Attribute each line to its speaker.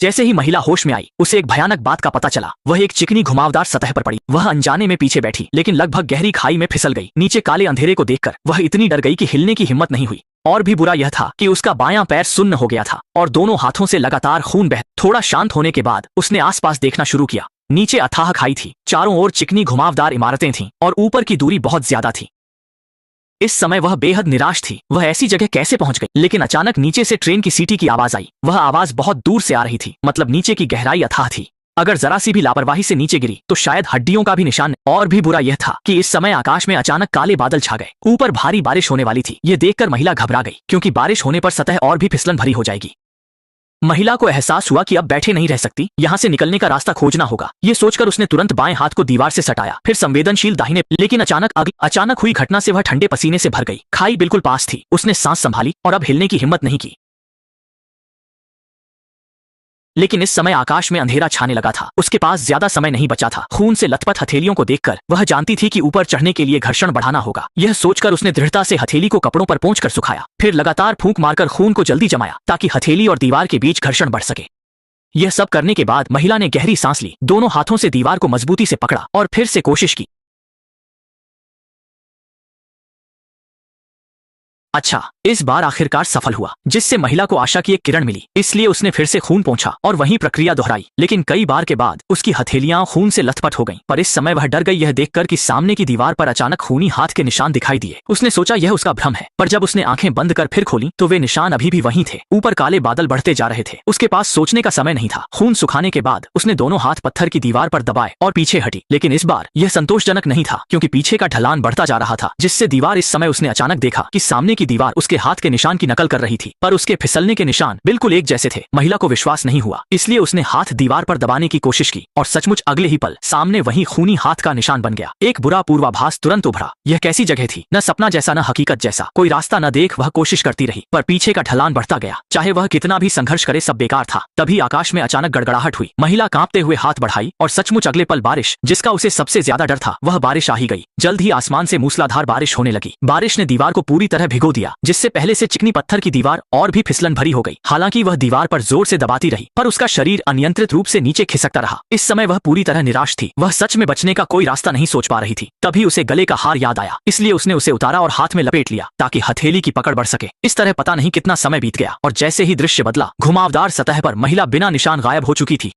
Speaker 1: जैसे ही महिला होश में आई, उसे एक भयानक बात का पता चला। वह एक चिकनी घुमावदार सतह पर पड़ी। वह अनजाने में पीछे बैठी, लेकिन लगभग गहरी खाई में फिसल गई। नीचे काले अंधेरे को देखकर वह इतनी डर गई कि हिलने की हिम्मत नहीं हुई। और भी बुरा यह था कि उसका बायां पैर सुन्न हो गया था और दोनों हाथों से लगातार खून बह। थोड़ा शांत होने के बाद उसने आसपास देखना शुरू किया। नीचे अथाह खाई थी, चारों ओर चिकनी घुमावदार इमारतें थीं और ऊपर की दूरी बहुत ज्यादा थी। इस समय वह बेहद निराश थी। वह ऐसी जगह कैसे पहुंच गई? लेकिन अचानक नीचे से ट्रेन की सीटी की आवाज आई। वह आवाज बहुत दूर से आ रही थी, मतलब नीचे की गहराई अथाह थी। अगर जरा सी भी लापरवाही से नीचे गिरी तो शायद हड्डियों का भी निशान। और भी बुरा यह था कि इस समय आकाश में अचानक काले बादल छा गए। ऊपर भारी बारिश होने वाली थी। यह देखकर महिला घबरा गई, क्योंकि बारिश होने पर सतह और भी फिसलन भरी हो जाएगी। महिला को एहसास हुआ कि अब बैठे नहीं रह सकती, यहाँ से निकलने का रास्ता खोजना होगा। ये सोचकर उसने तुरंत बाएं हाथ को दीवार से सटाया, फिर संवेदनशील दाहिने। लेकिन अचानक हुई घटना से वह ठंडे पसीने से भर गई। खाई बिल्कुल पास थी। उसने सांस संभाली और अब हिलने की हिम्मत नहीं की। लेकिन इस समय आकाश में अंधेरा छाने लगा था। उसके पास ज्यादा समय नहीं बचा था। खून से लथपथ हथेलियों को देखकर वह जानती थी कि ऊपर चढ़ने के लिए घर्षण बढ़ाना होगा। यह सोचकर उसने दृढ़ता से हथेली को कपड़ों पर पोंछकर सुखाया, फिर लगातार फूंक मारकर खून को जल्दी जमाया ताकि हथेली और दीवार के बीच घर्षण बढ़ सके। यह सब करने के बाद महिला ने गहरी सांस ली, दोनों हाथों से दीवार को मजबूती से पकड़ा और फिर से कोशिश की। अच्छा, इस बार आखिरकार सफल हुआ, जिससे महिला को आशा की एक किरण मिली। इसलिए उसने फिर से खून पोंछा और वही प्रक्रिया दोहराई। लेकिन कई बार के बाद उसकी हथेलियां खून से लथपथ हो गईं। पर इस समय वह डर गई यह देखकर कि सामने की दीवार पर अचानक खूनी हाथ के निशान दिखाई दिए। उसने सोचा यह उसका भ्रम है, पर जब उसने आंखें बंद कर फिर खोली तो वे निशान अभी भी वहीं थे। ऊपर काले बादल बढ़ते जा रहे थे। उसके पास सोचने का समय नहीं था। खून सुखाने के बाद उसने दोनों हाथ पत्थर की दीवार पर दबाए और पीछे हटी। लेकिन इस बार यह संतोषजनक नहीं था, क्योंकि पीछे का ढलान बढ़ता जा रहा था, जिससे दीवार इस समय उसने अचानक देखा कि सामने की दीवार उसके हाथ के निशान की नकल कर रही थी, पर उसके फिसलने के निशान बिल्कुल एक जैसे थे। महिला को विश्वास नहीं हुआ, इसलिए उसने हाथ दीवार पर दबाने की कोशिश की और सचमुच अगले ही पल सामने वही खूनी हाथ का निशान बन गया। एक बुरा पूर्वाभास तुरंत उभरा। यह कैसी जगह थी? न सपना जैसा न हकीकत जैसा। कोई रास्ता न देख वह कोशिश करती रही, पर पीछे का ढलान बढ़ता गया। चाहे वह कितना भी संघर्ष करे, सब बेकार था। तभी आकाश में अचानक गड़गड़ाहट हुई। महिला कांपते हुए हाथ बढ़ाई और सचमुच अगले पल बारिश, जिसका उसे सबसे ज्यादा डर था, वह बारिश आ ही गई। जल्द ही आसमान से मूसलाधार बारिश होने लगी। बारिश ने दीवार को पूरी तरह भिगो दिया, जिससे पहले से चिकनी पत्थर की दीवार और भी फिसलन भरी हो गई। हालांकि वह दीवार पर जोर से दबाती रही, पर उसका शरीर अनियंत्रित रूप से नीचे खिसकता रहा। इस समय वह पूरी तरह निराश थी। वह सच में बचने का कोई रास्ता नहीं सोच पा रही थी। तभी उसे गले का हार याद आया, इसलिए उसने उसे उतारा और हाथ में लपेट लिया ताकि हथेली की पकड़ बढ़ सके। इस तरह पता नहीं कितना समय बीत गया और जैसे ही दृश्य बदला, घुमावदार सतह पर महिला बिना निशान गायब हो चुकी थी।